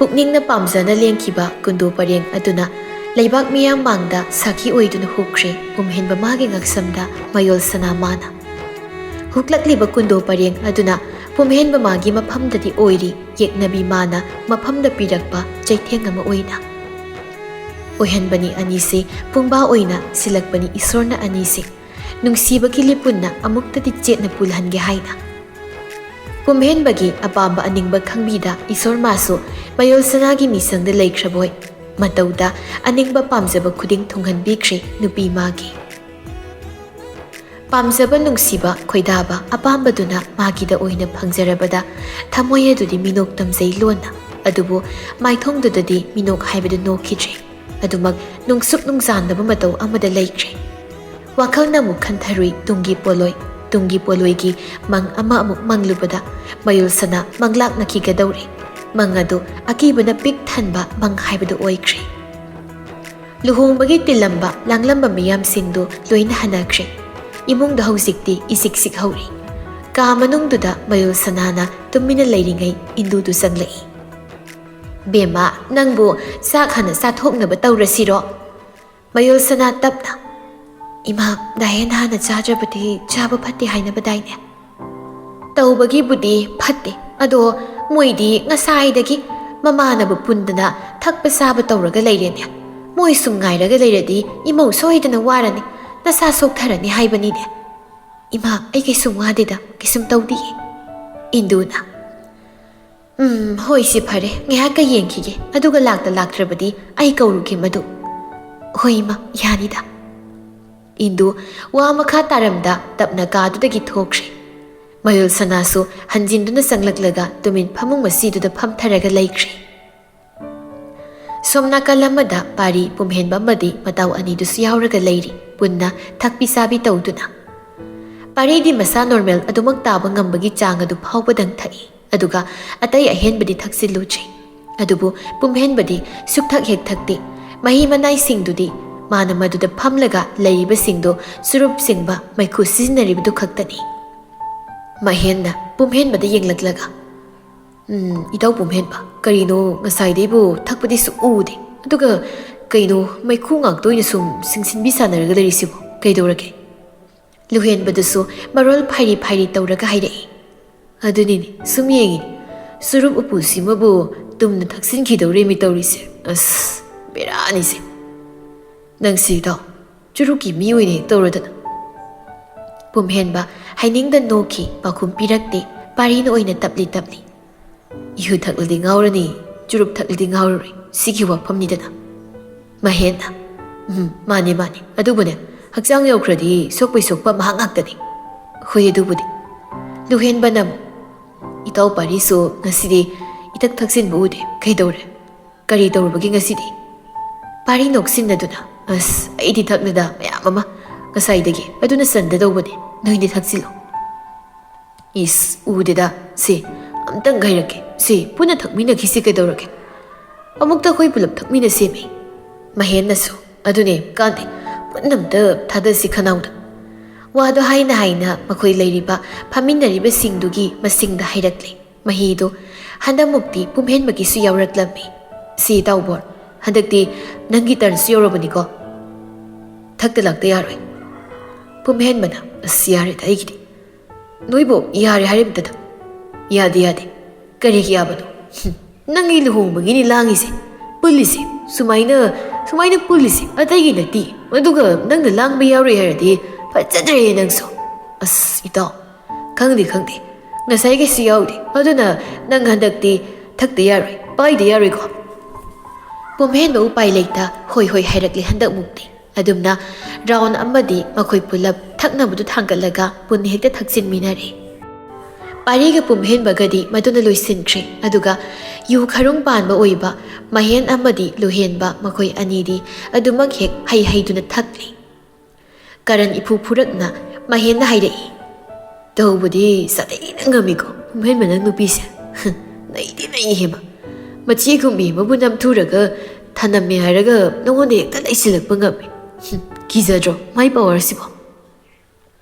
ꯄꯨꯛꯅꯤꯡꯅ ꯄꯥꯝꯖꯅ ꯂꯦꯡꯈꯤꯕ ꯀꯨꯟꯗꯣ ꯄꯔꯦꯡ ꯑꯗꯨꯅ ꯂꯩꯕꯥꯛ ꯃꯤꯌꯥꯝ ꯃꯥꯡꯗ ꯁꯥꯈꯤ ꯑꯣꯏꯗꯨꯅ ꯍꯨꯛꯈ꯭ꯔꯦ ꯄꯨꯝꯍꯦꯟꯕ ꯃꯥꯒꯤ ꯉꯛꯁꯝꯗ ꯃꯌꯣꯜ ꯁꯅꯥ ꯃꯥꯅ ꯍꯨꯛꯂꯛꯂꯤꯕ ꯀꯨꯟꯗꯣ ꯄꯔꯦꯡ ꯑꯗꯨꯅ ꯄꯨꯝꯍꯦꯟꯕ ꯃꯥꯒꯤ ꯃꯐꯝꯗꯗꯤ ꯑꯣꯏꯔꯤ ꯌꯦꯛꯅꯕꯤ ꯃꯥꯅ ꯃꯐꯝꯗ ꯄꯤꯔꯛꯄ ꯆꯩꯊꯦꯡ ꯑꯃ ꯑꯣꯏꯅ ꯑꯣꯏꯍꯟꯕꯅꯤ ꯑꯅꯤꯁꯤ ꯄꯨꯡꯕꯥ ꯑꯣꯏꯅ ꯁꯤꯜꯂꯛꯄꯅꯤ ꯏꯁꯣꯔꯅ ꯑꯅꯤꯁꯤ ꯅꯨꯡꯁꯤꯕꯒꯤ ꯂꯤꯄꯨꯟꯅ ꯑꯃꯨꯛꯇꯗꯤ ꯆꯦꯠꯅ ꯄꯨꯜꯍꯟꯒꯦ ꯍꯥꯏꯅ ꯄꯨꯝꯍꯦꯟꯕꯒꯤ ꯑꯄꯥꯝꯕ ꯑꯅꯤꯡꯕ ꯈꯪꯕꯤꯗ ꯏꯁꯣꯔ ꯃꯥꯁꯨ ꯃꯌꯣꯜ ꯁꯅꯥꯒꯤ ꯃꯤꯁꯪꯗ ꯂꯩꯈ꯭ꯔꯕꯣꯏ ꯃꯇꯧꯗ ꯑꯅꯤꯡꯕ ꯄꯥꯝꯖꯕ ꯈꯨꯗꯤꯡ ꯊꯨꯡꯍꯟꯕꯤꯈ꯭ꯔꯦ ꯅꯨꯄꯤ ꯃꯥꯒꯤ ꯄꯥꯝꯖꯕ ꯅꯨꯡꯁꯤꯕ ꯈꯣꯏꯗꯥꯕ ꯑꯄꯥꯝꯕꯗꯨꯅ ꯃꯥꯒꯤꯗ ꯑꯣꯏꯅ ꯐꯪꯖꯔꯕꯗ ꯊꯃꯣꯏ ꯑꯗꯨꯗꯤ ꯃꯤꯅꯣꯛ ꯇꯝꯖꯩ ꯂꯣꯟꯅ ꯑꯗꯨꯕꯨ ꯃꯥꯏꯊꯣꯡꯗꯨꯗꯗꯤ ꯃꯤꯅꯣꯛ ꯍꯥꯏꯕꯗꯨ ꯅꯣꯛꯈꯤꯗ꯭ꯔꯦ ꯑꯗꯨꯃꯛ ꯅꯨꯡꯁꯨꯛ ꯅꯨꯡꯖꯥꯟꯗꯕ ꯃꯇꯧ ꯑꯃꯗ ꯂꯩꯈ꯭ꯔꯦ ꯋꯥꯈꯜꯅ ꯑꯃꯨꯛ ꯈꯟꯊꯔꯨꯏ ꯇꯨꯡꯒꯤ ꯄꯣꯂꯣꯏꯒꯤ ꯃꯪ ꯑꯃ ꯑꯃꯨꯛ ꯃꯪꯂꯨꯕꯗ ꯃꯌꯣꯜ ꯁꯅꯥ ꯃꯪꯂꯥꯛꯅꯈꯤꯒꯗꯧꯔꯦ ꯃꯪ ꯑꯗꯨ ꯑꯀꯤꯕꯅ ꯄꯤꯛ ꯊꯟꯕ ꯃꯪ ꯍꯥꯏꯕꯗꯨ ꯑꯣꯏꯈ꯭ꯔꯦ ꯂꯨꯍꯣꯡꯕꯒꯤ ꯇꯤꯜꯂꯝꯕ ꯂꯥꯡꯂꯝꯕ ꯃꯤꯌꯥꯝꯁꯤꯡꯗꯨ ꯂꯣꯏꯅ ꯍꯟꯅꯈ꯭ꯔꯦ ꯏꯃꯨꯡꯗ ꯍꯧꯖꯤꯛꯇꯤ ꯏꯁꯤꯛ ꯁꯤꯛꯍꯧꯔꯤ ꯀꯥ ꯃꯅꯨꯡꯗꯨꯗ ꯃꯌꯣꯜ ꯁꯅꯥꯅ ꯇꯨꯃꯤꯟꯅ ꯂꯩꯔꯤꯉꯩ ꯏꯟꯗꯨꯗꯨ ꯆꯪꯂꯛꯏ ꯕꯦꯝꯃ ꯅꯪꯕꯨ ꯆꯥꯛ ꯍꯥꯟꯅ ꯆꯥꯊꯣꯛꯅꯕ ꯇꯧꯔꯁꯤꯔꯣ ꯃꯌꯣꯜ ꯁꯅꯥ ꯇꯞꯅ ꯏꯃꯥ ꯗꯥꯍꯦꯟ ꯍꯥꯟꯅ ꯆꯥꯗ꯭ꯔꯕꯗꯤ ꯆꯥꯕ ꯐꯠꯇꯦ ꯍꯥꯏꯅꯕꯗꯥꯏꯅꯦ ꯇꯧꯕꯒꯤꯕꯨꯗꯤ ꯐꯠꯇꯦ ꯑꯗꯣ ꯃꯣꯏꯗꯤ ꯉꯁꯥꯏꯗꯒꯤ ꯃꯃꯥꯅꯕꯨ ꯄꯨꯟꯗꯅ ꯊꯛꯄ ꯆꯥꯕ ꯇꯧꯔꯒ ꯂꯩꯔꯦꯅꯦ ꯃꯣꯏ ꯁꯨꯝ ꯉꯥꯏꯔꯒ ꯂꯩꯔꯗꯤ ꯏꯃꯧ ꯁꯣꯏꯗꯅ ꯋꯥꯔꯅꯤ ꯅꯁꯥ ꯁꯣꯛꯊꯔꯅꯤ ꯍꯥꯏꯕꯅꯤꯅꯦ ꯏꯃꯥ ꯑꯩ ꯀꯩꯁꯨꯝ ꯋꯥꯗꯦꯗ ꯀꯩꯁꯨꯝ ꯇꯧꯗꯤꯌꯦ ꯏꯟꯗꯨꯅ ꯍꯣꯏ ꯁꯤ ꯐꯔꯦ ꯉꯥꯏꯍꯥꯛꯀ ꯌꯦꯡꯈꯤꯒꯦ ꯑꯗꯨꯒ ꯂꯥꯛꯇ꯭ꯔꯕꯗꯤ ꯑꯩ ꯀꯧꯔꯨꯒꯦ ꯃꯗꯨ ꯍꯣꯏ ꯏꯃꯥ ꯌꯥꯅꯤꯗ ꯏꯟꯗꯨ ꯋꯥ ꯃꯈꯥ ꯇꯥꯔꯝꯗ ꯇꯞꯅ ꯀꯥꯗꯨꯗꯒꯤ ꯊꯣꯛꯈ꯭ꯔꯦ ꯃꯌꯣꯜ ꯁꯅꯥꯁꯨ ꯍꯟꯖꯤꯟꯗꯨꯅ ꯆꯪꯂꯛꯂꯒ ꯇꯨꯃꯤꯟ ꯐꯃꯨꯡ ꯃꯁꯤꯗꯨꯗ ꯐꯝꯊꯔꯒ ꯂꯩꯈ꯭ꯔꯦ ꯁꯣꯝ ꯅꯥꯀꯜ ꯑꯃꯗ ꯄꯥꯔꯤ ꯄꯨꯝꯍꯦꯟꯕ ꯑꯃꯗꯤ ꯃꯇꯥꯎ ꯑꯅꯤꯗꯨꯁꯨ ꯌꯥꯎꯔꯒ ꯂꯩꯔꯤ ꯄꯨꯟꯅ ꯊꯛꯄꯤ ꯆꯥꯕꯤ ꯇꯧꯗꯨꯅ ꯄꯥꯔꯤꯗꯤ ꯃꯁꯥ ꯅꯣꯔꯃꯦꯜ ꯑꯗꯨꯃꯛ ꯇꯥꯕ ꯉꯝꯕꯒꯤ ꯆꯥꯡ ꯑꯗꯨ ꯐꯥꯎꯕꯗꯪ ꯊꯛꯏ ꯑꯗꯨꯒ ꯑꯇꯩ ꯑꯍꯦꯟꯕꯗꯤ ꯊꯛꯆꯤꯜꯂꯨꯗ꯭ꯔꯦ ꯑꯗꯨꯕꯨ ꯄꯨꯝꯍꯦꯟꯕꯗꯤ ꯁꯨꯛꯊꯛ ꯍꯦꯛ ꯊꯛꯇꯦ ꯃꯍꯤ ꯃꯅꯥꯏꯁꯤꯡꯗꯨꯗꯤ ꯃꯥꯅ ꯃꯗꯨꯗ ꯐꯝꯂꯒ ꯂꯩꯔꯤꯕꯁꯤꯡꯗꯨ ꯆꯨꯔꯨꯞ ꯆꯤꯡꯕ ꯃꯩꯈꯨ ꯁꯤꯖꯤꯟꯅꯔꯤꯕꯗꯨ ꯈꯛꯇꯅꯤ ꯃꯍꯦꯟꯅ ꯄꯨꯝꯍꯦꯟꯕꯗ ꯌꯦꯡꯂꯛꯂꯒ ꯏꯇꯥꯎ ꯄꯨꯝꯍꯦꯟꯕ ꯀꯔꯤꯅꯣ ꯉꯁꯥꯏꯗꯩꯕꯨ ꯊꯛꯄꯗꯤ ꯎꯗꯦ ꯑꯗꯨꯒ ꯀꯩꯅꯣ ꯃꯩꯈꯨ ꯉꯥꯛꯇ ꯑꯣꯏꯅ ꯁꯨꯝ ꯁꯤꯡꯁꯤꯟꯕꯤ ꯁꯥꯟꯅꯔꯒ ꯂꯩꯔꯤꯁꯤꯕꯨ ꯀꯩꯗꯧꯔꯒꯦ ꯂꯨꯍꯦꯟꯕꯗꯨꯁꯨ ꯃꯔꯣꯜ ꯐꯥꯏꯔꯤ ꯇꯧꯔꯒ ꯍꯥꯏꯔꯛꯏ ꯑꯗꯨꯅꯤꯅꯦ ꯁꯨꯝ ꯌꯦꯡꯉꯤꯅꯤ ꯆꯨꯔꯨꯞ ꯎꯄꯨꯁꯤꯃꯕꯨ ꯇꯨꯝꯅ ꯊꯛꯆꯤꯟꯈꯤꯗꯧꯔꯦꯃꯤ ꯇꯧꯔꯤꯁꯦ ꯑꯁ ꯕꯦꯔꯥꯅꯤꯁꯦ ꯅꯪꯁꯤ ꯏꯇꯥꯎ ꯆꯨꯔꯨꯞꯀꯤ ꯃꯤ ꯑꯣꯏꯅ ꯍꯦꯛ ꯇꯧꯔꯗꯅ ꯄꯨꯝꯍꯦꯟꯕ ꯍꯥꯏꯅꯤꯡꯗ ꯅꯣꯛꯈꯤ ꯄꯥꯎꯈꯨꯝ ꯄꯤꯔꯛꯇꯦ ꯄꯥꯔꯤꯅ ꯑꯣꯏꯅ ꯇꯞꯂꯤ ꯌꯨ ꯊꯛꯂꯗꯤ ꯉꯥꯎꯔꯅꯤ ꯆꯨꯔꯨꯞ ꯊꯛꯂꯗꯤ ꯉꯥꯎꯔꯔꯣꯏ ꯁꯤꯒꯤ ꯋꯥꯐꯝꯅꯤꯗꯅ ꯃꯍꯦꯟꯅ ꯃꯥꯅꯤ ꯑꯗꯨꯕꯨꯅꯦ ꯍꯛꯆꯥꯡ ꯌꯧꯈ꯭ꯔꯗꯤ ꯁꯣꯛꯄꯩ ꯁꯣꯛꯄ ꯃꯍꯥꯛ ꯉꯥꯛꯇꯅꯤ ꯍꯣꯏ ꯑꯗꯨꯕꯨꯗꯤ ꯂꯨꯍꯦꯟꯕꯅ ꯏꯇꯥꯎ ꯄꯥꯔꯤꯁꯨ ꯉꯁꯤꯗꯤ ꯏꯊꯛ ꯊꯛꯆꯤꯟꯕ ꯎꯗꯦ ꯀꯩꯗꯧꯔꯦ ꯀꯔꯤ ꯇꯧꯔꯨꯕꯒꯤ ꯉꯁꯤꯗꯤ ꯄꯥꯔꯤ ꯅꯣꯛꯁꯤꯟꯅꯗꯨꯅ ꯑꯁ ꯑꯩꯗꯤ ꯊꯛꯂꯦꯗ ꯃꯌꯥꯝ ꯑꯃ ꯉꯁꯥꯏꯗꯒꯤ ꯑꯗꯨꯅ ꯆꯟꯗꯗꯧꯕꯅꯤ ꯅꯣꯏꯗꯤ ꯊꯛꯆꯤꯜꯂꯣ ꯏꯁ ꯎꯗꯦꯗ ꯁꯤ ꯑꯝꯇꯪ ꯍꯥꯏꯔꯛꯀꯦ ꯁꯤ ꯄꯨꯟꯅ ꯊꯛꯃꯤꯟꯅꯈꯤꯁꯤ ꯀꯩꯗꯧꯔꯒꯦ ꯑꯃꯨꯛꯇ ꯑꯩꯈꯣꯏ ꯄꯨꯂꯞ ꯊꯛꯃꯤꯟꯅꯁꯦꯃꯤ ꯃꯍꯦꯟꯅꯁꯨ ꯑꯗꯨꯅꯦ ꯀꯥꯟꯗꯦ ꯄꯨꯟꯅ ꯑꯝꯇ ꯊꯥꯗꯁꯤ ꯈꯅꯥꯎꯗ ꯋꯥꯗꯣ ꯍꯥꯏꯅ ꯃꯈꯣꯏ ꯂꯩꯔꯤꯕ ꯐꯝꯃꯤꯟꯅꯔꯤꯕꯁꯤꯡꯗꯨꯒꯤ ꯃꯁꯤꯡꯗ ꯍꯥꯏꯔꯛꯂꯦ ꯃꯍꯤꯗꯨ ꯍꯟꯗꯛꯃꯨꯛꯇꯤ ꯄꯨꯝꯍꯦꯟꯕꯒꯤꯁꯨ ꯌꯥꯎꯔꯛꯂꯝꯃꯤ ꯁꯤ ꯏꯇꯥꯎꯕꯣꯔ ꯍꯟꯗꯛꯇꯤ ꯅꯪꯒꯤ ꯇꯔꯟꯁꯨ ꯌꯧꯔꯕꯅꯤꯀꯣ ꯊꯛꯇ ꯂꯥꯛꯇ ꯌꯥꯔꯣꯏ ꯄꯨꯝꯍꯦꯟꯕꯅ ꯑꯁ ꯌꯥꯔꯦꯗ ꯑꯩꯒꯤꯗꯤ ꯅꯣꯏꯕꯨ ꯌꯥꯔꯦ ꯍꯥꯏꯔꯤꯕꯗ ꯌꯥꯗꯦ ꯀꯔꯤꯒꯤ ꯌꯥꯕꯅꯣ ꯅꯪꯒꯤ ꯂꯨꯍꯣꯡꯕꯒꯤꯅꯤ ꯂꯥꯡꯉꯤꯁꯦ ꯄꯨꯜꯂꯤꯁꯦ ꯁꯨꯃꯥꯏꯅ ꯄꯨꯜꯂꯤꯁꯦ ꯑꯇꯩꯒꯤ ꯅꯠꯇꯦ ꯑꯗꯨꯒ ꯅꯪꯅ ꯂꯥꯡꯕ ꯌꯥꯎꯔꯣꯏ ꯍꯥꯏꯔꯗꯤ ꯐꯖꯗ꯭ꯔꯦ ꯅꯪꯁꯨ ꯑꯁ ꯏꯇꯥꯎ ꯈꯪꯗꯦ ꯉꯁꯥꯏꯒꯩꯁꯨ ꯌꯥꯎꯗꯦ ꯑꯗꯨꯅ ꯅꯪ ꯍꯟꯗꯛꯇꯤ ꯊꯛꯇ ꯌꯥꯔꯣꯏ ꯄꯥꯏꯗ ꯌꯥꯔꯣꯏꯀꯣ ꯄꯨꯝꯍꯦꯟꯕ ꯎꯄꯥꯏ ꯂꯩꯇ ꯍꯣꯏ ꯍꯥꯏꯔꯛꯂꯦ ꯍꯟꯗꯛꯃꯨꯛꯇꯤ ꯑꯗꯨꯝꯅ ꯔꯥꯎꯟ ꯑꯃꯗꯤ ꯃꯈꯣꯏ ꯄꯨꯂꯞ ꯊꯛꯅꯕꯗꯨ ꯊꯥꯡꯒꯠꯂꯒ ꯄꯨꯟꯅ ꯍꯦꯛꯇ ꯊꯛꯆꯤꯟꯃꯤꯟꯅꯔꯦ ꯄꯥꯔꯤꯒ ꯄꯨꯝꯍꯦꯟꯕꯒꯗꯤ ꯃꯗꯨꯅ ꯂꯣꯏꯁꯤꯟꯈ꯭ꯔꯦ ꯑꯗꯨꯒ ꯌꯨ ꯈꯔꯨꯡ ꯄꯥꯟꯕ ꯑꯣꯏꯕ ꯃꯍꯦꯟ ꯑꯃꯗꯤ ꯂꯨꯍꯦꯟꯕ ꯃꯈꯣꯏ ꯑꯅꯤꯗꯤ ꯑꯗꯨꯃꯛ ꯍꯦꯛ ꯍꯩꯗꯨꯅ ꯊꯛꯂꯤ ꯀꯔꯟ ꯏꯐꯨ ꯐꯨꯔꯛꯅ ꯃꯍꯦꯟꯅ ꯍꯥꯏꯔꯛꯏ ꯇꯧꯕꯗꯤ ꯁꯥꯊꯤꯅ ꯉꯝꯃꯤꯀꯣ ꯄꯨꯝꯍꯦꯟꯕ ꯅꯪ ꯅꯨꯄꯤꯁꯦ ꯅꯩꯗꯤ ꯅꯩꯍꯦꯕ ꯃꯆꯦꯒꯨꯝꯕꯤ ꯑꯃꯕꯨ ꯅꯝꯊꯨꯔꯒ ꯊꯅꯝꯃꯦ ꯍꯥꯏꯔꯒ ꯅꯉꯣꯟꯗ ꯍꯦꯛꯇ ꯂꯩꯁꯤꯜꯂꯛꯄ ꯉꯝꯃꯤ ꯀꯤꯖꯗ꯭ꯔꯣ ꯃꯥꯏ ꯄꯋꯥꯔꯁꯤꯕꯣ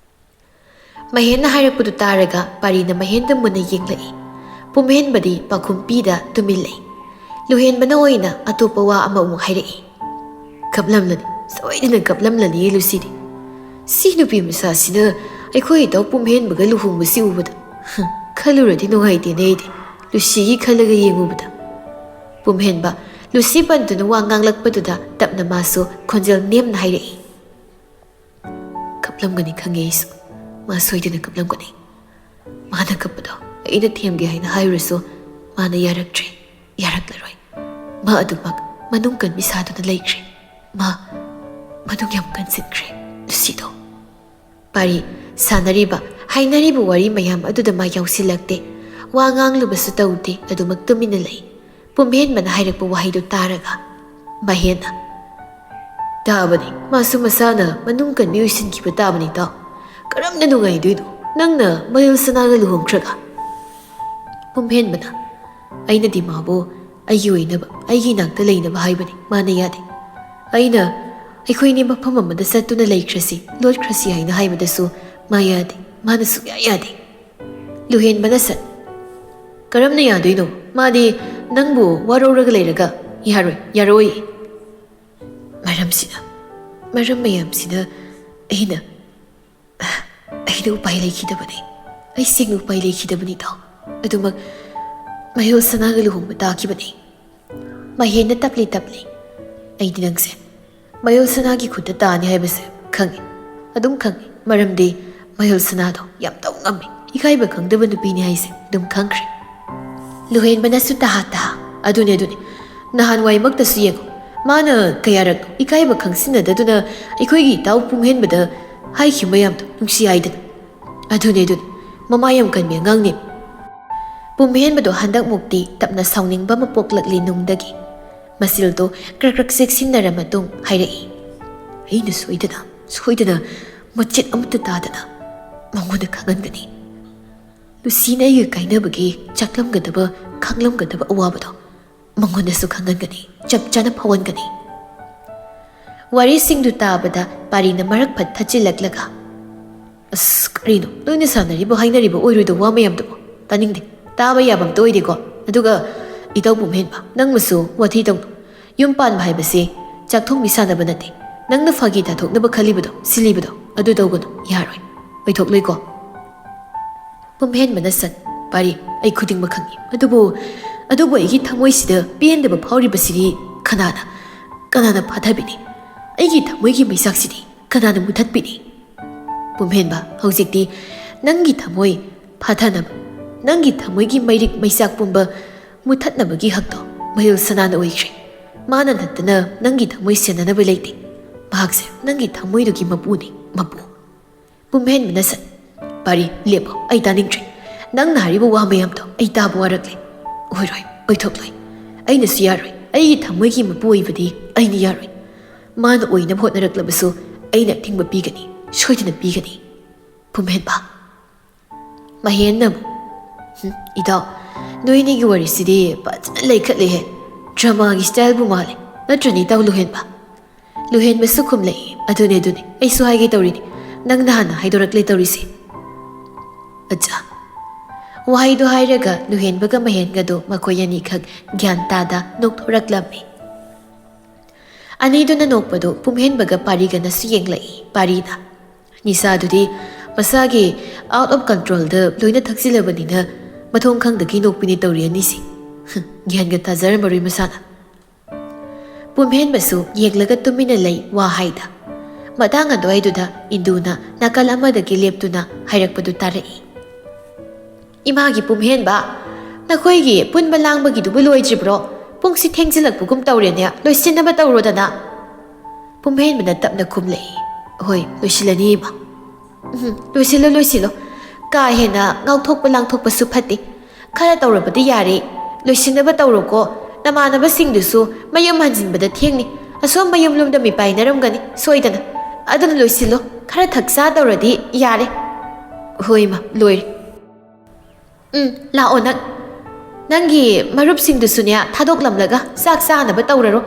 ꯃꯍꯦꯟꯅ ꯍꯥꯏꯔꯛꯄꯗꯨ ꯇꯥꯔꯒ ꯄꯥꯔꯤꯅ ꯃꯍꯦꯟꯗ ꯃꯨꯟꯅ ꯌꯦꯡꯂꯛꯏ ꯄꯨꯝꯍꯦꯟꯕꯗꯤ ꯄꯥꯈꯨꯝ ꯄꯤꯗ ꯇꯨꯃꯤꯟ ꯂꯩ ꯂꯨꯍꯦꯟꯕꯅ ꯑꯣꯏꯅ ꯑꯇꯣꯞꯄ ꯋꯥ ꯑꯃ ꯑꯃꯨꯛ ꯍꯥꯏꯔꯛꯏ꯫ ꯀꯞꯂꯝꯂꯅꯤ, ꯁꯣꯏꯗꯅ ꯀꯞꯂꯝꯂꯅꯤ ꯂꯨꯁꯤꯗꯤ꯫ ꯁꯤ ꯅꯨꯄꯤ ꯃꯆꯥꯁꯤꯅ ꯑꯩꯈꯣꯏ ꯏꯇꯥꯎ ꯄꯨꯝꯍꯦꯟꯕꯒ ꯂꯨꯍꯣꯡꯕꯁꯤ ꯎꯕꯗ ꯈꯜꯂꯨꯔꯗꯤ ꯅꯨꯡꯉꯥꯏꯇꯦꯅꯦ ꯑꯩꯗꯤ ꯂꯨꯁꯤꯒꯤ ꯈꯜꯂꯒ ꯌꯦꯡꯉꯨꯕꯗ꯫ ꯄꯨꯝꯍꯦꯟꯕ ꯂꯨꯁꯤ ꯄꯟꯗꯨꯅ ꯋꯥ ꯉꯥꯡꯂꯛꯄꯗꯨꯗ ꯇꯞꯅ ꯃꯥꯁꯨ ꯈꯣꯟꯖꯦꯜ ꯅꯦꯝꯅ ꯍꯥꯏꯔꯛꯏ꯫ ꯀꯞꯂꯝꯒꯅꯤ ꯈꯪꯉꯦ ꯑꯩꯁꯨ, ꯃꯥ ꯁꯣꯏꯗꯅ ꯀꯞꯂꯝꯒꯅꯤ꯫ ꯃꯥꯅ ꯀꯞꯄꯗꯣ ꯑꯩꯅ ꯊꯦꯝꯒꯦ ꯍꯥꯏꯅ ꯍꯥꯏꯔꯨꯔꯁꯨ ꯃꯥꯅ ꯌꯥꯔꯛꯇ꯭ꯔꯦ, ꯌꯥꯔꯛꯂꯔꯣꯏ꯫ ꯃꯥ ꯑꯗꯨꯃꯛ ꯃꯅꯨꯡ ꯀꯟꯕꯤ ꯁꯥꯗꯨꯅ ꯂꯩꯈ꯭ꯔꯦ꯫ ꯃꯥ ꯃꯅꯨꯡ ꯌꯥꯝ ꯀꯟꯁꯤꯟꯈ꯭ꯔꯦ ꯂꯨꯁꯤꯗꯣ꯫ ꯄꯥꯔꯤ ꯁꯥꯟꯅꯔꯤꯕ ꯍꯥꯏꯅꯔꯤꯕ ꯋꯥꯔꯤ ꯃꯌꯥꯝ ꯑꯗꯨꯗ ꯃꯥ ꯌꯥꯎꯁꯤꯜꯂꯛꯇꯦ꯫ ꯋꯥ ꯉꯥꯡꯂꯨꯕꯁꯨ ꯇꯧꯗꯦ, ꯑꯗꯨꯃꯛ ꯇꯨꯃꯤꯟꯅ ꯂꯩ꯫ ꯄꯨꯝꯍꯦꯟꯕꯅ ꯍꯥꯏꯔꯛꯄ ꯋꯥꯍꯩꯗꯨ ꯇꯥꯔꯒ ꯃꯍꯦꯟꯅ ꯇꯥꯕꯅꯤ, ꯃꯥꯁꯨ ꯃꯁꯥꯅ ꯃꯅꯨꯡ ꯀꯟꯕꯤ ꯑꯣꯏꯁꯤꯟꯈꯤꯕ ꯇꯥꯕꯅꯤ ꯏꯇꯥꯎ꯫ ꯀꯔꯝꯅ ꯅꯨꯡꯉꯥꯏꯗꯣꯏꯅꯣ ꯅꯪꯅ ꯃꯌꯨꯜ ꯁꯅꯥꯒ ꯂꯨꯍꯣꯡꯈ꯭ꯔꯒ? ꯄꯨꯝꯍꯦꯟꯕꯅ ꯑꯩꯅꯗꯤ ꯃꯥꯕꯨ ꯑꯩꯒꯤ ꯑꯣꯏꯅꯕ, ꯑꯩꯒꯤ ꯏꯅꯥꯛꯇ ꯂꯩꯅꯕ ꯍꯥꯏꯕꯅꯤ, ꯃꯥꯅ ꯌꯥꯗꯦ꯫ ꯑꯩꯅ ꯑꯩꯈꯣꯏꯅꯤ ꯃꯐꯝ ꯑꯃꯗ ꯆꯠꯇꯨꯅ ꯂꯩꯈ꯭ꯔꯁꯤ, ꯂꯣꯠꯈ꯭ꯔꯁꯤ ꯍꯥꯏꯅ ꯍꯥꯏꯕꯗꯁꯨ ꯃꯥ ꯌꯥꯗꯦ, ꯃꯥꯅ ꯁꯨꯛꯌꯥ ꯌꯥꯗꯦ꯫ ꯂꯨꯍꯦꯟꯕꯅ ꯁꯠ ꯀꯔꯝꯅ ꯌꯥꯗꯣꯏꯅꯣ? ꯃꯥꯗꯤ ꯅꯪꯕꯨ ꯋꯥꯔꯧꯔꯒ ꯂꯩꯔꯒ ꯌꯥꯔꯣꯏ, ꯌꯥꯔꯣꯏ꯫ ꯃꯔꯝ ꯃꯌꯥꯝꯁꯤꯅ ꯑꯩꯅ ꯎꯄꯥꯏ ꯂꯩꯈꯤꯗꯕꯅꯤ, ꯑꯩ ꯁꯦꯡꯅ ꯎꯄꯥꯏ ꯂꯩꯈꯤꯗꯕꯅꯤ ꯏꯇꯥꯎ꯫ ꯑꯗꯨꯃꯛ ꯃꯌꯨꯜ ꯁꯅꯥꯒ ꯂꯨꯍꯣꯡꯕ ꯇꯥꯈꯤꯕꯅꯤ꯫ ꯃꯍꯦꯟꯅ ꯇꯞꯂꯤ ꯇꯞꯂꯤ ꯑꯩꯗꯤ ꯅꯪꯁꯦ ꯃꯌꯨꯜ ꯁꯅꯥꯒꯤ ꯈꯨꯠꯇ ꯇꯥꯅꯤ ꯍꯥꯏꯕꯁꯦ ꯈꯪꯉꯤ, ꯑꯗꯨꯝ ꯈꯪꯉꯤ꯫ ꯃꯔꯝꯗꯤ ꯃꯌꯨꯜ ꯁꯅꯥꯗꯣ ꯌꯥꯝ ꯇꯧ ꯉꯝꯃꯤ, ꯏꯀꯥꯏꯕ ꯈꯪꯗꯕ ꯅꯨꯄꯤꯅꯤ ꯍꯥꯏꯁꯦ ꯑꯗꯨꯝ ꯈꯪꯈ꯭ꯔꯦ꯫ ꯂꯨꯍꯦꯟꯕꯅꯁꯨ ꯇꯍꯥ ꯑꯗꯨꯅꯦ ꯅꯍꯥꯟꯋꯥꯏꯃꯛꯇꯁꯨ ꯌꯦꯡꯉꯣ, ꯃꯥꯅ ꯀꯌꯥꯔꯛ ꯏꯀꯥꯏꯕ ꯈꯪꯁꯤꯟꯅꯗꯗꯨꯅ ꯑꯩꯈꯣꯏꯒꯤ ꯏꯇꯥꯎ ꯄꯨꯝꯍꯦꯟꯕꯗ ꯍꯥꯏꯈꯤꯕ ꯃꯌꯥꯝꯗꯣ ꯅꯨꯡꯁꯤ ꯍꯥꯏꯗꯅ꯫ ꯑꯗꯨꯅꯦ ꯃꯃꯥ ꯌꯥꯝ ꯀꯟꯕꯤ ꯑꯉꯥꯡꯅꯦ꯫ ꯄꯨꯝꯍꯦꯟꯕꯗꯣ ꯍꯟꯗꯛꯃꯨꯛꯇꯤ ꯇꯞꯅ ꯁꯥꯎꯅꯤꯡꯕ ꯑꯃ ꯄꯣꯛꯂꯛꯂꯤ ꯅꯨꯡꯗꯒꯤ꯫ ꯃꯁꯤꯜꯗꯣ ꯀ꯭ꯔꯛ ꯆꯦꯛꯁꯤꯟꯅꯔ ꯃꯇꯨꯡ ꯍꯥꯏꯔꯛꯏ꯫ ꯑꯩꯅ ꯁꯣꯏꯗꯅ ꯃꯆꯦꯠ ꯑꯃꯠꯇ ꯇꯥꯗꯅ ꯃꯉꯣꯟꯗ ꯈꯪꯍꯟꯒꯅꯤ꯫ ꯂꯨꯁꯤꯅ ꯑꯩꯒ ꯀꯥꯏꯅꯕꯒꯤ ꯆꯥꯛꯂꯝꯒꯗꯕ ꯈꯪꯂꯝꯒꯗꯕ ꯑꯋꯥꯕꯗꯣ ꯃꯉꯣꯟꯗꯁꯨ ꯈꯪꯍꯟꯒꯅꯤ, ꯆꯞ ꯆꯥꯅ ꯐꯥꯎꯍꯟꯒꯅꯤ꯫ ꯋꯥꯔꯤꯁꯤꯡꯗꯨ ꯇꯥꯕꯗ ꯄꯥꯔꯤꯅ ꯃꯔꯛ ꯐꯠ ꯊꯠꯆꯤꯜꯂꯛꯂꯒ ꯑꯁ ꯀꯔꯤꯅꯣ ꯅꯣꯏꯅ ꯁꯥꯟꯅꯔꯤꯕ ꯍꯥꯏꯅꯔꯤꯕ ꯑꯣꯏꯔꯣꯏꯗꯕ ꯋꯥ ꯃꯌꯥꯝꯗꯨꯕꯣ? ꯇꯥꯅꯤꯡꯗꯦ, ꯇꯥꯕ ꯌꯥꯕ ꯑꯝꯇ ꯑꯣꯏꯗꯦꯀꯣ꯫ ꯑꯗꯨꯒ ꯏꯇꯥꯎ ꯄꯨꯝꯍꯦꯟꯕ, ꯅꯪꯃꯁꯨ ꯋꯥꯊꯤ ꯇꯧꯅꯨ꯫ ꯌꯨꯝ ꯄꯥꯟꯕ ꯍꯥꯏꯕꯁꯤ ꯆꯥꯛꯊꯣꯡꯕꯤ ꯁꯥꯟꯅꯕ ꯅꯠꯇꯦ꯫ ꯅꯪꯅ ꯐꯥꯒꯤ ꯇꯥꯊꯣꯛꯅꯕ ꯈꯜꯂꯤꯕꯗꯣ, ꯁꯤꯜꯂꯤꯕꯗꯣ ꯑꯗꯨ ꯇꯧꯒꯅꯨ, ꯌꯥꯔꯣꯏ, ꯑꯣꯏꯊꯣꯛꯂꯣꯏꯀꯣ꯫ ꯄꯨꯝꯍꯦꯟꯕꯅ ꯁꯠ ꯄꯥꯔꯤ ꯑꯩ ꯈꯨꯗꯤꯡꯃꯛ ꯈꯪꯏ, ꯑꯗꯨꯕꯨ ꯑꯩꯒꯤ ꯊꯃꯣꯏꯁꯤꯗ ꯄꯦꯟꯗꯕ ꯐꯥꯎꯔꯤꯕꯁꯤꯗꯤ ꯀꯅꯥꯅ ꯐꯥꯊꯕꯤꯅꯤ? ꯑꯩꯒꯤ ꯊꯃꯣꯏꯒꯤ ꯃꯩꯁꯥꯛꯁꯤꯗꯤ ꯀꯅꯥꯅ ꯃꯨꯊꯠꯄꯤꯅꯤ? ꯄꯨꯝꯍꯦꯟꯕ, ꯍꯧꯖꯤꯛꯇꯤ ꯅꯪꯒꯤ ꯊꯃꯣꯏ ꯐꯥꯊꯅꯕ, ꯅꯪꯒꯤ ꯊꯃꯣꯏꯒꯤ ꯃꯩꯔꯤꯛ ꯃꯩꯆꯥꯛ ꯄꯨꯝꯕ ꯃꯨꯊꯠꯅꯕꯒꯤ ꯍꯛꯇꯣ ꯃꯌꯨꯜ ꯁꯅꯥꯅ ꯑꯣꯏꯈ꯭ꯔꯦ꯫ ꯃꯥꯅ ꯅꯠꯇꯅ ꯅꯪꯒꯤ ꯊꯃꯣꯏ ꯁꯦꯟꯅꯅꯕ ꯂꯩꯇꯦ꯫ ꯃꯍꯥꯛꯁꯦ ꯅꯪꯒꯤ ꯊꯃꯣꯏꯗꯨꯒꯤ ꯃꯄꯨꯅꯤ, ꯃꯄꯨ꯫ ꯄꯨꯝꯍꯦꯟꯕꯅ ꯁꯠ ꯄꯥꯔꯤ ꯂꯦꯞꯄꯣ, ꯑꯩ ꯇꯥꯅꯤꯡꯗ꯭ꯔꯦ꯫ ꯅꯪꯅ ꯍꯥꯏꯔꯤꯕ ꯋꯥ ꯃꯌꯥꯝꯗꯣ ꯑꯩ ꯇꯥꯕ ꯋꯥꯔꯛꯂꯦ꯫ ꯑꯣꯏꯔꯣꯏ, ꯑꯣꯏꯊꯣꯛꯂꯣꯏ, ꯑꯩꯅꯁꯨ ꯌꯥꯔꯣꯏ꯫ ꯑꯩꯒꯤ ꯊꯃꯣꯏꯒꯤ ꯃꯄꯨ ꯑꯣꯏꯕꯗꯤ ꯑꯩꯅ ꯌꯥꯔꯣꯏ꯫ ꯃꯥꯅ ꯑꯣꯏꯅꯕ ꯍꯣꯠꯅꯔꯛꯂꯕꯁꯨ ꯑꯩꯅ ꯑꯊꯤꯡꯕ ꯄꯤꯒꯅꯤ, ꯁꯣꯏꯗꯅ ꯄꯤꯒꯅꯤ꯫ ꯄꯨꯝꯍꯦꯟꯕ ꯃꯍꯦꯟꯅ ꯏꯇꯥꯎ ꯅꯣꯏꯅꯤꯒꯤ ꯋꯥꯔꯤꯁꯤꯗꯤ ꯐꯖꯅ ꯂꯩꯈꯠꯂꯦꯍꯦ, ꯗ꯭ꯔꯃꯥꯒꯤ ꯁ꯭ꯇꯥꯏꯜꯕꯨ ꯃꯥꯜꯂꯦ, ꯅꯠꯇ꯭ꯔꯅꯤ ꯏꯇꯥꯎ ꯂꯨꯍꯦꯟꯕ? ꯂꯨꯍꯦꯟꯕꯁꯨ ꯈꯨꯝꯂꯛꯏ꯫ ꯑꯗꯨꯅꯦ ꯑꯩꯁꯨ ꯍꯥꯏꯒꯦ ꯇꯧꯔꯤꯅꯤ, ꯅꯪꯅ ꯍꯥꯟꯅ ꯍꯥꯏꯗꯣꯔꯛꯂꯦ ꯇꯧꯔꯤꯁꯦ꯫ ꯑꯠꯆꯥ꯫ ꯋꯥꯍꯩꯗꯣ ꯍꯥꯏꯔꯒ ꯂꯨꯍꯦꯟꯕꯒ ꯃꯍꯦꯟꯒꯗꯣ ꯃꯈꯣꯏ ꯑꯅꯤꯈꯛ ꯒ꯭ꯌꯥꯟ ꯇꯥꯗ ꯅꯣꯛꯊꯣꯔꯛꯂꯝꯃꯤ꯫ ꯑꯅꯤꯗꯨꯅ ꯅꯣꯛꯄꯗꯣ ꯄꯨꯝꯍꯦꯟꯕꯒ ꯄꯥꯔꯤꯒꯅꯁꯨ ꯌꯦꯡꯂꯛꯏ꯫ ꯄꯥꯔꯤꯅ ꯅꯤꯁꯥꯗꯨꯗꯤ ꯃꯁꯥꯒꯤ ꯑꯥꯎꯠ ꯑꯣꯐ ꯀꯟꯇ꯭ꯔꯣꯜꯗ ꯂꯣꯏꯅ ꯊꯛꯆꯤꯜꯂꯕꯅꯤꯅ ꯃꯊꯣꯡ ꯈꯪꯗꯒꯩ ꯅꯣꯛꯄꯤꯅꯤ ꯇꯧꯔꯤ ꯑꯅꯤꯁꯤ꯫ ꯒ꯭ꯌꯥꯟꯒ ꯇꯥꯖꯔꯝꯃꯔꯣꯏ ꯃꯁꯥꯅ꯫ ꯄꯨꯝꯍꯦꯟꯕꯁꯨ ꯌꯦꯡꯂꯒ ꯇꯨꯃꯤꯟꯅ ꯂꯩ ꯋꯥ ꯍꯥꯏꯗ꯫ ꯃꯇꯥꯡ ꯑꯗꯨꯋꯥꯏꯗꯨꯗ ꯏꯟꯗꯨꯅ ꯅꯥꯀꯜ ꯑꯃꯗꯒꯤ ꯂꯦꯞꯇꯨꯅ ꯍꯥꯏꯔꯛꯄꯗꯨ ꯇꯥꯔꯛꯏ꯫ ꯏꯃꯥꯒꯤ ꯄꯨꯝꯍꯦꯟꯕ, ꯅꯈꯣꯏꯒꯤ ꯄꯨꯟꯕ ꯂꯥꯡꯕꯒꯤꯗꯨꯕꯨ ꯂꯣꯏꯗ꯭ꯔꯤꯕ꯭ꯔꯣ? ꯄꯨꯡꯁꯤ ꯊꯦꯡꯖꯤꯜꯂꯛꯄꯒꯨꯝ ꯇꯧꯔꯦꯅꯦ, ꯂꯣꯏꯁꯤꯟꯅꯕ ꯇꯧꯔꯣꯗꯅ꯫ ꯄꯨꯝꯍꯦꯟꯕꯅ ꯇꯞꯅ ꯈꯨꯝꯂꯛꯏ꯫ ꯍꯣꯏ, ꯂꯣꯏꯁꯤꯜꯂꯅꯤ ꯏꯃꯥ꯫ ꯂꯣꯏꯁꯤꯜꯂꯣ꯫ ꯀꯥ ꯍꯦꯟꯅ ꯉꯥꯎꯊꯣꯛꯄ ꯂꯥꯡꯊꯣꯛꯄꯁꯨ ꯐꯠꯇꯦ꯫ ꯈꯔ ꯇꯧꯔꯕꯗꯤ ꯌꯥꯔꯦ, ꯂꯣꯏꯁꯤꯟꯅꯕ ꯇꯧꯔꯣꯀꯣ꯫ ꯅꯃꯥꯟꯅꯕꯁꯤꯡꯗꯨꯁꯨ ꯃꯌꯨꯝ ꯍꯟꯖꯤꯟꯕꯗ ꯊꯦꯡꯅꯤ, ꯑꯁꯣꯝ ꯃꯌꯨꯝꯂꯣꯝꯗ ꯃꯤꯄꯥꯏꯅꯔꯝꯒꯅꯤ ꯁꯣꯏꯗꯅ꯫ ꯑꯗꯨꯅ ꯂꯣꯏꯁꯤꯜꯂꯣ, ꯈꯔ ꯊꯛ ꯆꯥ ꯇꯧꯔꯗꯤ ꯌꯥꯔꯦ꯫ ꯍꯣꯏ ꯏꯃꯥ, ꯂꯣꯏꯔꯦ꯫ ꯂꯥꯛꯑꯣ ꯅꯪꯒꯤ ꯃꯔꯨꯞꯁꯤꯡꯗꯨꯁꯨꯅꯦ ꯊꯥꯗꯣꯛꯂꯝꯂꯒ ꯆꯥꯛ ꯆꯥꯅꯕ ꯇꯧꯔꯔꯣ꯫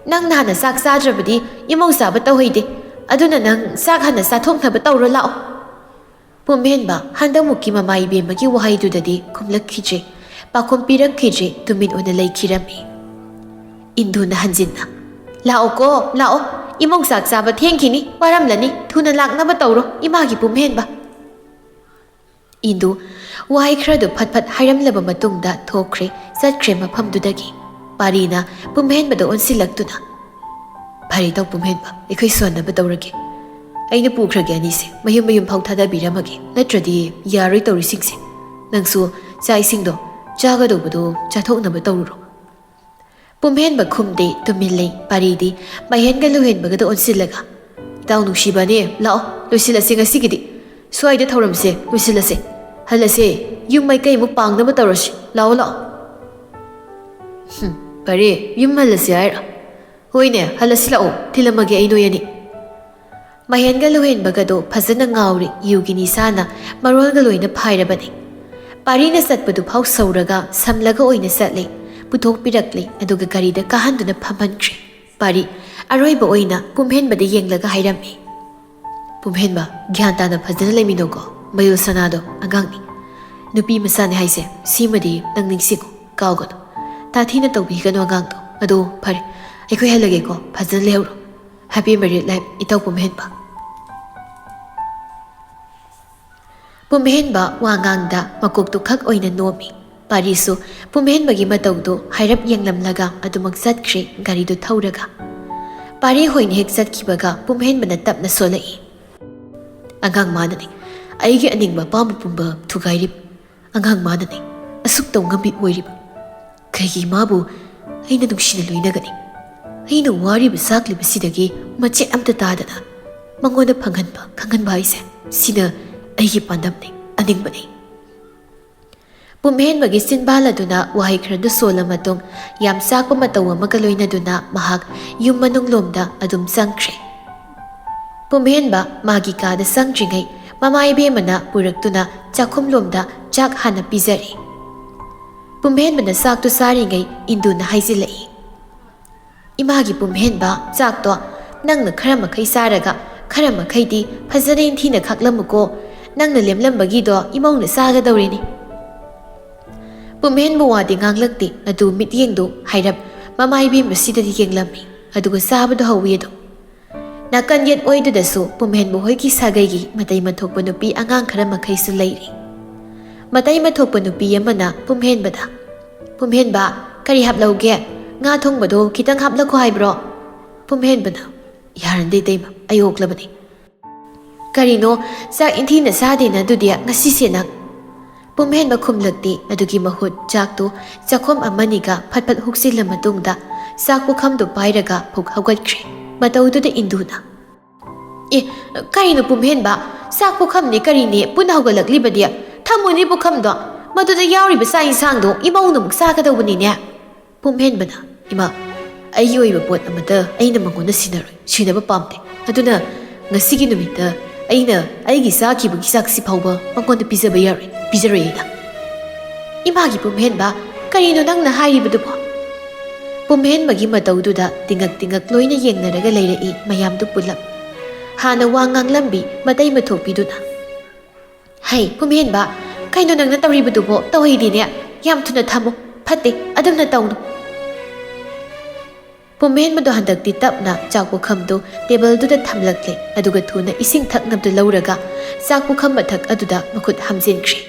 ꯅꯪꯅ ꯍꯥꯟꯅ ꯆꯥꯛ ꯆꯥꯗ꯭ꯔꯕꯗꯤ ꯏꯃꯧ ꯆꯥꯕ ꯇꯧꯍꯩꯗꯦ, ꯑꯗꯨꯅ ꯅꯪ ꯆꯥꯛ ꯍꯥꯟꯅ ꯆꯥꯊꯣꯛꯅꯕ ꯇꯧꯔꯣ ꯂꯥꯛꯑꯣ꯫ ꯄꯨꯝꯍꯦꯟꯕ ꯍꯟꯗꯛꯃꯨꯛꯀꯤ ꯃꯃꯥ ꯏꯕꯦꯝꯃꯒꯤ ꯋꯥꯍꯩꯗꯨꯗꯗꯤ ꯈꯨꯝꯂꯛꯈꯤꯗ꯭ꯔꯦ, ꯄꯥꯎꯈꯨꯝ ꯄꯤꯔꯛꯈꯤꯗ꯭ꯔꯦ, ꯇꯨꯃꯤꯟ ꯑꯣꯏꯅ ꯂꯩꯈꯤꯔꯝꯃꯤ꯫ Induna hanjinna. Lao ko, lao. Imong sak saba thengkini, waramlani, thuna laknaba tawro, imagi pumhenba. Indu wahai khra phat phat hairamlaba matungda thokre chatkre mafamdudagi parina pumhenbada onsilaktuna. Phari taw pumhenba ekhoi sonaba tawrage. Aina pukrage anise mayum mayum phau thadabiramage natradi yaroi tawrisingse. Nangsu chai singdo chagadobado chathoknaba tawro. Pumhenba khumde tumille paridi mahenga luhenbagada onsilaga. Taw nungsibane lao losilase ngasigidi. Suaida thauramse lusilase halase yum mai kai mu pangnaba tawrasi lao lao. Pare yum halase aira. Hoine halasi lao thilamage ai noyani. Mahenga luhenbagado phajana ngauri yugini sana marolga loina phairabani. Parina satpadu phau sauraga samlaga oina satle puthok pirakle aduga garida kahanduna phamankhre. Pari aroiba oina pumhenbada yenglaga hairami. Pumhenba gyan tana phajana leiminogo mayul sanado angangni. Nupi masane haise simadi nang ningsiko kawgono. Tathina tawbigano angangdo ado phare ekhoi halage ko phajana lehuro. Happy married life itaw Pumhenba. Pumhenba wangangda makok tukhak oina nomi. Parisu Pumhenbagi matawdo hairap yenglamlaga adumak satkre garido thauraga. Pari hoine hek satkibaga Pumhenbana tapna solai. Angang manani aigi aningba pamu pumba thugairib. Angang manani asuk taw ngambi oirib. Kaigi mabu aina nungsina loinagani. Aina wariba sakliba sidagi machet amta tadana mangoda phanganba haise sina aigi pandamni aningbani. Pumhenbagi sinbaladuna wahai khradu sola matung yam sakpa mataw amaga loinaduna mahak yum manung lomda adum changkhre. Pumhenba magi kada sangdringai mamai bemana puraktuna chakhum lomda chak hana pizari. Pumhenbana saktu saringai induna haizilai. Imagi Pumhenba chakto nangna khara makhai saraga khara makhai di phajana inthina khaklamuko nangna lemlambagi do imongna saga dawrini. Pumhenba wadi nganglakti adu mityengdo hairap mamai bemasida yenglami aduga sabado hawido. Nakan yet oidudasu Pumhenba hoiki sagaigi matai mathokpa nupi angang khara makhaisu leiri. Matai mathokpa nupi amana Pumhenbada. Pumhenba kari haplauge nga thongbado khitang haplako haibro. Pumhenbana yarande teima ayoklabani. Karino sak inthina sadena dudia ngasi senak. Pumhenba khumlakti adugi mahut chaktu chakhom amaniga phatphat huksila matungda sakpu khamdu pairaga phuk haugatkre. Mataududa induna. Karino Pumhenba sakpu khamni karine puna haugalaklibadia thamuni bukhamdo maduda yauriba sa insangdo imauna muk sakadawbani ne. Pumhenbana ima ayi oiba pot amata aina mangona sinaba pamte aduna ngasigi numita aina aigi sakibagi saksi phauba mangona pizaba yaroina. Imagi Pumhenba karino nangna hairibadubo. Pumhenbagi mataududa tingak loina yengnaraga leirai mayamdu pulap. Hana wangang lambi matai mathokpiduna. Hai Pumhenba kaino nangna tawribadubo tawhidine yam thuna thamo phate adumna tawnu. Pumhenbado handakti tapna chakpu khamdu tebelduda thamlakle aduga thuna ising thaknabdu lauraga chakpu kham mathak aduda makhut hamjinkhre.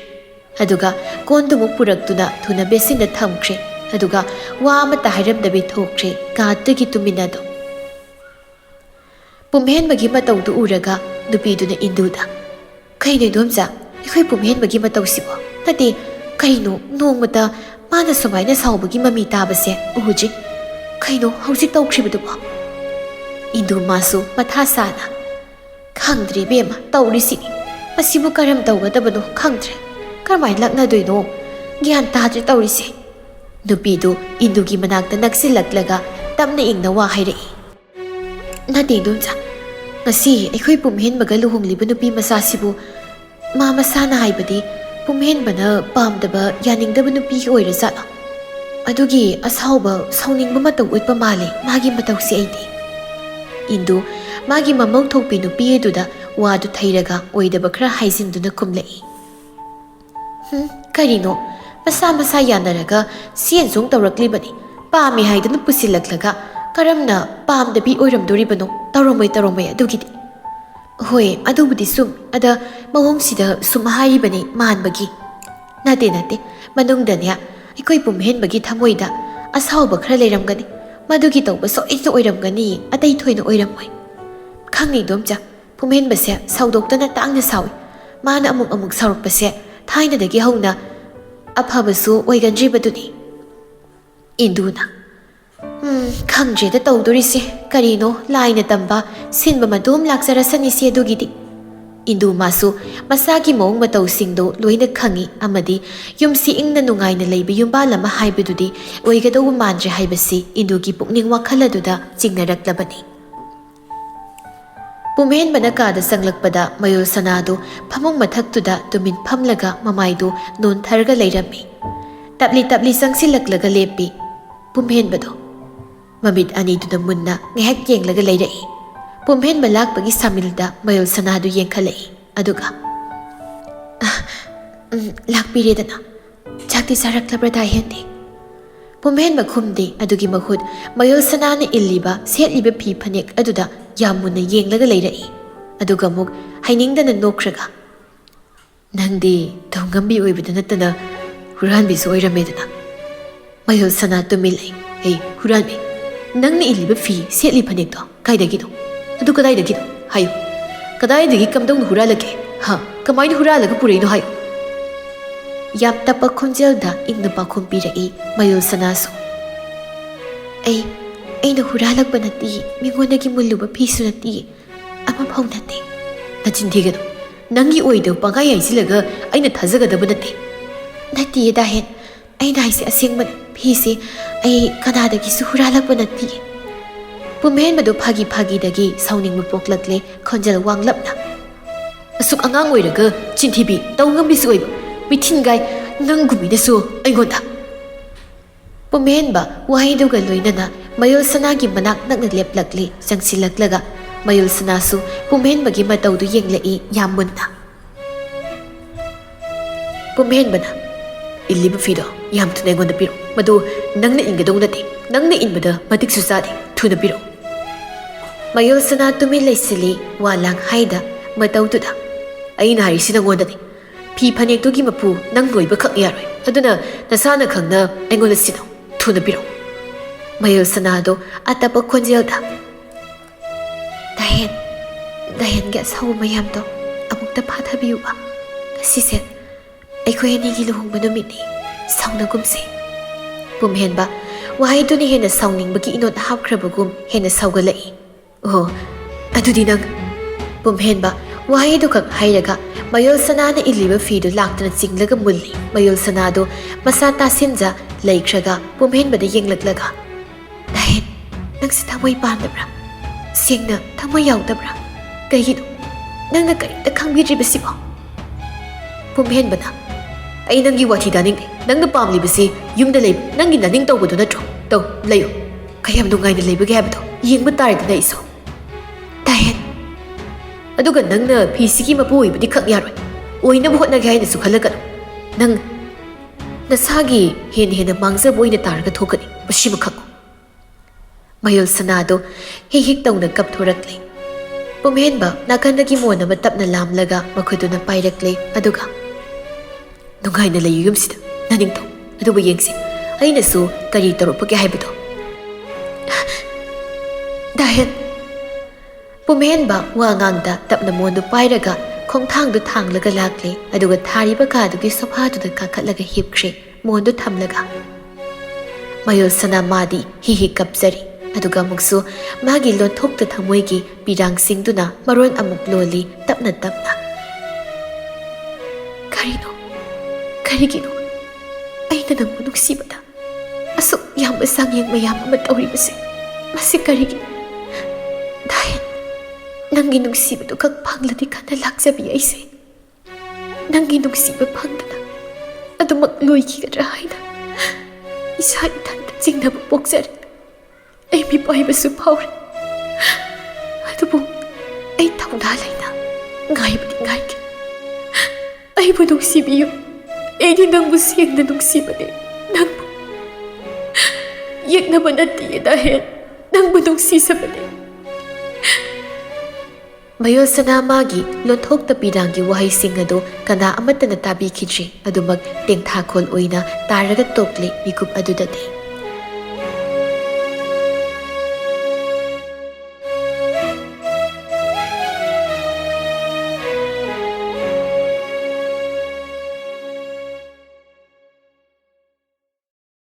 Aduga kondumu puraktuna thuna besinda thamkhre. Aduga wa amata hairamdabi thokre kaatagi tuminado. Pumhenbagi matawdu uraga nupiduna induda. Kaino domja ekhoi Pumhenbagi matawsibo nati kaino nongmata mana sumaina saubagi mami tabase uhuji. Kaino hauzik tawkhribadubo. Indu masu matha sana. Khangdri bema tawrisini. Masibu karam tawgadabano khangdre. Karmai laknadoino gyan tadri tawrisi. Nupidu indugi manakta nagsilaklaga tamna ingna wa hairai. Nati dumja ngasi ekhoi Pumhenbaga luhongliba nupi masasibu ma masana haibadi Pumhenbana pamdaba yaningdaba nupi oirajatla. Adugi asauba sauningba mataw utpa male magi matawsi aidi. Indu magi mamau thokpi nupi eduda wadu thairaga oidaba khara haizinduna kumlai. Karino masa yanaraga sienzung tawraklibani ꯄꯥꯝꯃꯤ ꯍꯥꯏꯗꯨꯅ ꯄꯨꯁꯤꯜꯂꯛꯂꯒ ꯀꯔꯝꯅ ꯄꯥꯝꯗꯕꯤ ꯑꯣꯏꯔꯝꯗꯣꯔꯤꯕꯅꯣ? ꯇꯧꯔꯝꯃꯣꯏ ꯑꯗꯨꯒꯤꯗꯤ꯫ ꯍꯣꯏ ꯑꯗꯨꯕꯨꯗꯤ ꯁꯨꯝ ꯑꯗ ꯃꯑꯣꯡꯁꯤꯗ ꯁꯨꯝ ꯍꯥꯏꯔꯤꯕꯅꯤ ꯃꯥꯟꯕꯒꯤ꯫ ꯅꯠꯇꯦ ꯃꯅꯨꯡꯗꯅꯦ ꯑꯩꯈꯣꯏ ꯄꯨꯝꯍꯦꯟꯕꯒꯤ ꯊꯃꯣꯏꯗ ꯑꯁꯥꯎꯕ ꯈꯔ ꯂꯩꯔꯝꯒꯅꯤ꯫ ꯃꯗꯨꯒꯤ ꯇꯧꯕ ꯁꯣꯏꯗꯅ ꯑꯣꯏꯔꯝꯒꯅꯤ, ꯑꯇꯩ ꯊꯣꯏꯅ ꯑꯣꯏꯔꯝꯃꯣꯏ꯫ ꯈꯪꯉꯤ ꯏꯗꯣꯝꯆꯥ, ꯄꯨꯝꯍꯦꯟꯕꯁꯦ ꯁꯥꯎꯗꯣꯛꯇꯅ ꯇꯥꯡꯅ ꯁꯥꯎꯏ꯫ ꯃꯥꯅ ꯑꯃꯨꯛ ꯁꯥꯎꯔꯛꯄꯁꯦ ꯊꯥꯏꯅꯗꯒꯤ ꯍꯧꯅ ꯑꯐꯕꯁꯨ ꯑꯣꯏꯒꯟꯗ꯭ꯔꯤꯕꯗꯨꯅꯤ꯫ ꯏꯟꯗꯨꯅ ꯈꯪꯗ꯭ꯔꯦꯗ ꯇꯧꯗꯣꯔꯤꯁꯦ ꯀꯔꯤꯅꯣ ꯂꯥꯏꯅ ꯇꯝꯕ ꯁꯤꯟꯕ ꯃꯇꯣꯝ ꯂꯥꯛꯆꯔꯁꯅꯤꯁꯦ ꯑꯗꯨꯒꯤꯗꯤ꯫ ꯏꯟꯗꯨ ꯃꯥꯁꯨ ꯃꯁꯥꯒꯤ ꯃꯑꯣꯡ ꯃꯇꯧꯁꯤꯡꯗꯣ ꯂꯣꯏꯅ ꯈꯪꯉꯤ ꯑꯃꯗꯤ ꯌꯨꯝꯁꯤ ꯏꯪꯅ ꯅꯨꯡꯉꯥꯏꯅ ꯂꯩꯕ ꯌꯨꯝꯕꯥꯜ ꯑꯃ ꯍꯥꯏꯕꯗꯨꯗꯤ ꯑꯣꯏꯒꯗꯧꯕ ꯃꯥꯟꯗ꯭ꯔꯦ ꯍꯥꯏꯕꯁꯤ ꯏꯟꯗꯨꯒꯤ ꯄꯨꯛꯅꯤꯡ ꯋꯥꯈꯜ ꯑꯗꯨꯗ ꯆꯤꯡꯅꯔꯛꯂꯕꯅꯤ꯫ ꯄꯨꯝꯍꯦꯟꯕꯅ ꯀꯥꯗ ꯆꯪꯂꯛꯄꯗ ꯃꯌꯨꯜ ꯁꯅꯥꯗꯨ ꯐꯃꯨꯡ ꯃꯊꯛꯇꯨꯗ ꯇꯨꯃꯤꯟ ꯐꯝꯂꯒ ꯃꯃꯥꯏꯗꯨ ꯅꯣꯟꯊꯔꯒ ꯂꯩꯔꯝꯃꯤ꯫ ꯇꯞꯂꯤ ꯆꯪꯁꯤꯜꯂꯛꯂꯒ ꯂꯦꯞꯄꯤ ꯄꯨꯝꯍꯦꯟꯕꯗꯣ꯫ ꯃꯃꯤꯠ ꯑꯅꯤꯗꯨꯅ ꯃꯨꯟꯅ ꯉꯥꯏꯍꯥꯛ ꯌꯦꯡꯂꯒ ꯂꯩꯔꯛꯏ꯫ ꯄꯨꯝꯍꯦꯟꯕ ꯂꯥꯛꯄꯒꯤ ꯁꯥꯃꯤꯜꯗ ꯃꯌꯨꯜ ꯁꯅꯥꯗꯨ ꯌꯦꯡꯈꯠꯂꯛꯏ ꯑꯗꯨꯒ ꯂꯥꯛꯄꯤꯔꯦꯗꯅ ꯆꯥꯛꯇꯤ ꯆꯥꯔꯛꯂꯕ꯭ꯔꯥ ꯗꯥꯍꯦꯟꯗꯤ? ꯄꯨꯝꯍꯦꯟꯕ ꯈꯨꯝꯗꯦ ꯑꯗꯨꯒꯤ ꯃꯍꯨꯠ ꯃꯌꯨꯜ ꯁꯅꯥꯅ ꯏꯜꯂꯤꯕ ꯁꯦꯠꯂꯤꯕ ꯐꯤ ꯐꯅꯦꯛ ꯑꯗꯨꯗ ꯌꯥꯝ ꯃꯨꯟꯅ ꯌꯦꯡꯂꯒ ꯂꯩꯔꯛꯏ꯫ ꯑꯗꯨꯒ ꯑꯃꯨꯛ ꯍꯩꯅꯤꯡꯗꯅ ꯅꯣꯛꯈ꯭ꯔꯒ ꯅꯪꯗꯤ ꯊꯧꯉꯝꯕꯤ ꯑꯣꯏꯕꯗ ꯅꯠꯇꯅ ꯍꯨꯔꯥꯟꯕꯤꯁꯨ ꯑꯣꯏꯔꯝꯃꯦꯗꯅ꯫ ꯃꯌꯨꯜ ꯁꯅꯥ ꯇꯨꯃꯤꯜꯂꯩ꯫ ꯍꯦ ꯍꯨꯔꯥꯟꯕꯤ, ꯅꯪꯅ ꯏꯜꯂꯤꯕ ꯐꯤ ꯁꯦꯠꯂꯤ ꯐꯅꯦꯛꯇꯣ ꯀꯥꯏꯗꯒꯤꯅꯣ? ꯑꯗꯨ ꯀꯗꯥꯏꯗꯒꯤꯅꯣ ꯍꯥꯏꯌꯨ? ꯀꯗꯥꯏꯗꯒꯤ ꯀꯝꯗꯧꯅ ꯍꯨꯔꯥꯜꯂꯛꯀꯦ? ꯀꯃꯥꯏꯅ ꯍꯨꯔꯥꯜꯂꯒ ꯄꯨꯔꯛꯏꯅꯣ ꯍꯥꯏꯌꯨ? ꯌꯥꯝ ꯇꯞꯄ ꯈꯣꯟꯖꯦꯜꯗ ꯏꯪꯅ ꯄꯥꯎꯈꯨꯝ ꯄꯤꯔꯛꯏ ꯃꯌꯨꯜ ꯁꯅꯥꯁꯨ꯫ ꯑꯩꯅ ꯍꯨꯔꯥꯜꯂꯛꯄ ꯅꯠꯇꯤꯌꯦ, ꯃꯤꯉꯣꯟꯗꯒꯤ ꯃꯨꯜꯂꯨꯕ ꯐꯤꯁꯨ ꯅꯠꯇꯤꯌꯦ, ꯑꯃꯐꯥꯎ ꯅꯠꯇꯦ꯫ ꯅꯆꯤꯟ ꯊꯤꯒꯅꯨ, ꯅꯪꯒꯤ ꯑꯣꯏꯗꯕ ꯄꯪꯍꯥꯏ ꯍꯥꯏꯖꯤꯜꯂꯒ ꯑꯩꯅ ꯊꯥꯖꯒꯗꯕ ꯅꯠꯇꯦ꯫ ꯅꯠꯇꯤꯌꯦ ꯗꯥꯍꯦꯟ, ꯑꯩꯅ ꯍꯥꯏꯁꯦ ꯑꯁꯦꯡꯕꯅꯤ꯫ ꯐꯤꯁꯦ ꯑꯩ ꯀꯅꯥꯗꯒꯤꯁꯨ ꯍꯨꯔꯥꯜꯂꯛꯄ ꯅꯠꯇꯤꯌꯦ꯫ ꯄꯨꯝꯍꯦꯟꯕꯗꯨ ꯐꯥꯒꯤꯗꯒꯤ ꯁꯥꯎꯅꯤꯡꯕ ꯄꯣꯛꯂꯛꯂꯦ ꯈꯣꯟꯖꯦꯜ ꯋꯥꯡꯂꯞꯅ꯫ ꯑꯁꯨꯛ ꯑꯉꯥꯡ ꯑꯣꯏꯔꯒ ꯆꯤꯟꯊꯤꯕꯤ ꯇꯧꯉꯝꯕꯤꯁꯨ ꯑꯣꯏꯕ ꯃꯤꯊꯤꯟꯒꯥꯏ ꯅꯪꯒꯨꯝꯕꯤꯅꯁꯨ ꯑꯩꯉꯣꯟꯗ꯫ ꯄꯨꯝꯍꯦꯟꯕ ꯋꯥꯍꯩꯗꯨꯒ ꯂꯣꯏꯅꯅ ꯃꯌꯨꯜ ꯁꯅꯥꯒꯤ ꯃꯅꯥꯛ ꯅꯛꯅ ꯂꯦꯞꯂꯛꯂꯤ ꯆꯪꯁꯤꯜꯂꯛꯂꯒ ꯃꯌꯨꯜ ꯁꯅꯥꯁꯨ ꯄꯨꯝꯍꯦꯟꯕꯒꯤ ꯃꯇꯧꯗꯨ ꯌꯦꯡꯂꯛꯏ ꯌꯥꯝ ꯃꯨꯟꯅ꯫ ꯄꯨꯝꯍꯦꯟꯕꯅ ꯏꯜꯂꯤꯕ ꯐꯤꯗꯣ ꯌꯥꯝ ꯊꯨꯅ ꯑꯩꯉꯣꯟꯗ ꯄꯤꯔꯛꯎ, ꯃꯗꯨ ꯅꯪꯅ ꯏꯟꯒꯗꯧ ꯅꯠꯇꯦ, ꯅꯪꯅ ꯏꯟꯕꯗ ꯃꯇꯤꯛꯁꯨ ꯆꯥꯗꯦ, ꯊꯨꯅ ꯄꯤꯔꯛꯎ꯫ ꯃꯌꯨꯜ ꯁꯅꯥ ꯇꯨꯃꯤꯟ ꯂꯩꯁꯤꯜꯂꯤ ꯋꯥ ꯂꯥꯡꯍꯥꯏꯗ ꯃꯇꯧꯗꯨꯗ꯫ ꯑꯩꯅ ꯍꯥꯏꯔꯤꯁꯤ ꯅꯪꯉꯣꯟꯗꯅꯤ, ꯐꯤ ꯐꯅꯦꯛꯇꯨꯒꯤ ꯃꯄꯨ ꯅꯪ ꯂꯣꯏꯕ ꯈꯛ ꯌꯥꯔꯣꯏ, ꯑꯗꯨꯅ ꯅꯁꯥꯅ ꯈꯪꯅ ꯑꯩꯉꯣꯟꯗ ꯁꯤꯟꯅꯧ, ꯊꯨꯅ ꯄꯤꯔꯛꯎ꯫ ꯃꯌꯨꯜ ꯁꯅꯥꯗꯣ ꯑꯇꯞꯄ ꯈꯣꯟꯖꯦꯜꯗ ꯗꯥꯍꯦꯟꯒꯤ ꯑꯁꯥꯎꯕ ꯃꯌꯥꯝꯗꯣ ꯑꯃꯨꯛꯇ ꯐꯥꯊꯕꯤꯌꯨꯕ꯫ ꯉꯁꯤꯁꯦ ꯑꯩꯈꯣꯏ ꯑꯅꯤꯒꯤ ꯂꯨꯍꯣꯡꯕ ꯅꯨꯃꯤꯠꯅꯤ, ꯁꯥꯎꯅꯒꯨꯝꯁꯤ꯫ ꯄꯨꯝꯍꯦꯟꯕ ꯋꯥꯍꯩꯗꯨꯅ ꯍꯦꯟꯅ ꯁꯥꯎꯅꯤꯡꯕꯒꯤ ꯏꯅꯣꯠ ꯍꯥꯞꯈ꯭ꯔꯕꯒꯨꯝ ꯍꯦꯟꯅ ꯁꯥꯎꯒꯠꯂꯛꯏ꯫ ꯑꯣ ꯑꯗꯨꯗꯤ ꯅꯪ? ꯄꯨꯝꯍꯦꯟꯕ ꯋꯥꯍꯩꯗꯨꯈꯛ ꯍꯥꯏꯔꯒ ꯃꯌꯨꯜ ꯁꯅꯥꯅ ꯏꯜꯂꯤꯕ ꯐꯤꯗꯨ ꯂꯥꯛꯇꯨꯅ ꯆꯤꯡꯂꯒ ꯃꯨꯜꯂꯤ꯫ ꯃꯌꯨꯜ ꯁꯅꯥꯗꯨ ꯃꯁꯥ ꯇꯥꯁꯤꯟꯖ ꯂꯩꯈ꯭ꯔꯒ ꯄꯨꯝꯍꯦꯟꯕꯗ ꯌꯦꯡꯂꯛꯂꯒ ꯗꯥꯍꯦꯟ, ꯅꯪꯁꯤ ꯊꯃꯣꯏ ꯄꯥꯟꯗꯕ꯭ꯔꯥ? ꯁꯦꯡꯅ ꯊꯃꯣꯏ ꯌꯥꯎꯗꯕ꯭ꯔꯥ? ꯀꯩꯒꯤꯅꯣ ꯅꯪꯅ ꯀꯔꯤꯝꯇ ꯈꯪꯕꯤꯗ꯭ꯔꯤꯕꯁꯤꯕꯣ? ꯄꯨꯝꯍꯦꯟꯕꯅ ꯑꯩ ꯅꯪꯒꯤ ꯋꯥꯊꯤ ꯇꯥꯅꯤꯡꯗꯦ꯫ ꯅꯪꯅ ꯄꯥꯝꯂꯤꯕꯁꯤ ꯌꯨꯝꯗ ꯂꯩꯕ ꯅꯪꯒꯤ ꯅꯅꯤꯡ ꯇꯧꯕꯗꯨ ꯅꯠꯇ꯭ꯔꯣ? ꯇꯧ, ꯂꯩꯌꯨ꯫ ꯀꯌꯥꯝ ꯅꯨꯡꯉꯥꯏꯅ ꯂꯩꯕꯒꯦ ꯍꯥꯏꯕꯗꯣ ꯌꯦꯡꯕ ꯇꯥꯔꯦꯗꯅ ꯑꯩꯁꯨ꯫ ꯗꯥꯍꯦꯟ, ꯑꯗꯨꯒ ꯅꯪꯅ ꯐꯤꯁꯤꯒꯤ ꯃꯄꯨ ꯑꯣꯏꯕꯗꯤ ꯈꯛ ꯌꯥꯔꯣꯏ, ꯑꯣꯏꯅꯕ ꯍꯣꯠꯅꯒꯦ ꯍꯥꯏꯅꯁꯨ ꯈꯜꯂꯛꯀꯅꯨ꯫ ꯅꯪ ꯅꯁꯥꯒꯤ ꯍꯦꯟꯅ ꯃꯥꯡꯖꯕ ꯑꯣꯏꯅ ꯇꯥꯔꯒ ꯊꯣꯛꯀꯅꯤ, ꯃꯁꯤꯃ ꯈꯪꯉꯨ꯫ ꯃꯌꯨꯜ ꯁꯅꯥꯗꯣ ꯍꯤꯛ ꯇꯧꯅ ꯀꯞꯊꯣꯔꯛꯂꯦ꯫ ꯄꯨꯝꯍꯦꯟꯕ ꯅꯥꯀꯟꯗꯒꯤ ꯃꯣꯟ ꯑꯃ ꯇꯞꯅ ꯂꯥꯝꯂꯒ ꯃꯈꯨꯠꯇꯨꯅ ꯄꯥꯏꯔꯛꯂꯦ ꯑꯗꯨꯒ ꯅꯨꯡꯉꯥꯏꯅ ꯂꯩꯌꯨ ꯌꯨꯝꯁꯤꯗ, ꯅꯅꯤꯡꯊꯧ, ꯑꯗꯨꯕꯨ ꯌꯦꯡꯁꯤ ꯑꯩꯅꯁꯨ ꯀꯔꯤ ꯇꯧꯔꯛꯄꯒꯦ ꯍꯥꯏꯕꯗꯣ꯫ ꯗꯥꯍꯦꯟ, ꯄꯨꯝꯍꯦꯟꯕ ꯋꯥ ꯉꯥꯡꯗ ꯇꯞꯅ ꯃꯣꯟꯗꯨ ꯄꯥꯏꯔꯒ ꯈꯣꯡꯊꯥꯡꯗꯨ ꯊꯥꯡꯂꯒ ꯂꯥꯛꯂꯦ ꯑꯗꯨꯒ ꯊꯥꯔꯤꯕ ꯀꯥꯗꯨꯒꯤ ꯁꯣꯐꯥꯗꯨꯗ ꯀꯥꯈꯠꯂꯒ ꯍꯤꯞꯈ꯭ꯔꯦ ꯃꯣꯟꯗꯨ ꯊꯝꯂꯒ꯫ ꯃꯌꯨꯜ ꯁꯅꯥ ꯃꯥꯗꯤ ꯍꯤꯛ ꯀꯞꯆꯔꯤ ꯑꯗꯨꯒ ꯑꯃꯨꯛꯁꯨ ꯃꯥꯒꯤ ꯂꯣꯟꯊꯣꯛꯇ ꯊꯃꯣꯏꯒꯤ ꯄꯤꯔꯥꯡꯁꯤꯡꯗꯨꯅ ꯃꯔꯣꯟ ꯑꯃꯨꯛ ꯂꯣꯜꯂꯤ ꯇꯞꯅ ꯇꯞꯅ꯫ ꯀꯔꯤꯒꯤꯅꯣ ꯑꯩꯅ ꯅꯪꯕꯨ ꯅꯨꯡꯁꯤꯕꯗ ꯑꯁꯨꯛ ꯌꯥꯝꯕ ꯆꯥꯡꯌꯦꯡ ꯃꯌꯥꯝ ꯑꯃ ꯇꯧꯔꯤꯕꯁꯦ? ꯃꯁꯤ ꯀꯔꯤꯒꯤꯅꯣ? ꯗꯥꯍꯦꯟ, ꯅꯪꯒꯤ ꯅꯨꯡꯁꯤꯕꯗꯨ ꯈꯛ ꯐꯪꯂꯗꯤ ꯈꯟꯅ ꯂꯥꯛꯆꯕꯤ ꯑꯩꯁꯦ ꯅꯪꯒꯤ ꯅꯨꯡꯁꯤꯕ ꯐꯪꯗꯅ ꯑꯗꯨꯃꯛ ꯂꯣꯏꯈꯤꯒꯗ꯭ꯔꯥ ꯍꯥꯏꯅ ꯏꯁꯥ ꯏꯊꯟꯇ ꯆꯤꯡꯅꯕ ꯄꯣꯛꯆꯔꯦ꯫ ꯑꯩ ꯃꯤꯄꯥꯏꯕꯁꯨ ꯐꯥꯎꯔꯦ, ꯑꯗꯨꯕꯨ ꯑꯩ ꯊꯧꯅꯥ ꯂꯩꯅ ꯉꯥꯏꯕꯗꯤ ꯉꯥꯏꯒꯦ꯫ ꯑꯩꯕꯨ ꯅꯨꯡꯁꯤꯕꯤꯌꯨ, ꯑꯩꯗꯤ ꯅꯪꯕꯨ ꯁꯦꯡꯅ ꯅꯨꯡꯁꯤꯕꯅꯦ, ꯅꯪꯕꯨ ꯌꯦꯛꯅꯕ ꯅꯠꯇꯦ ꯗꯥꯍꯦꯟ, ꯅꯪꯕꯨ ꯅꯨꯡꯁꯤꯖꯕꯅꯤ꯫ ꯃꯌꯣꯜꯁꯅꯥ ꯃꯥꯒꯤ ꯂꯣꯟꯊꯣꯛꯇ ꯄꯤꯔꯥꯡꯒꯤ ꯋꯥꯍꯩꯁꯤꯡ ꯑꯗꯨ ꯀꯅꯥ ꯑꯃꯠꯇꯅ ꯇꯥꯕꯤꯈꯤꯗ꯭ꯔꯤ, ꯑꯗꯨꯃꯛ ꯇꯦꯡꯊꯥꯈꯣꯜ ꯑꯣꯏꯅ ꯇꯥꯔꯒ ꯇꯣꯛꯂꯤ ꯃꯤꯀꯨꯞ ꯑꯗꯨꯗꯗꯤ꯫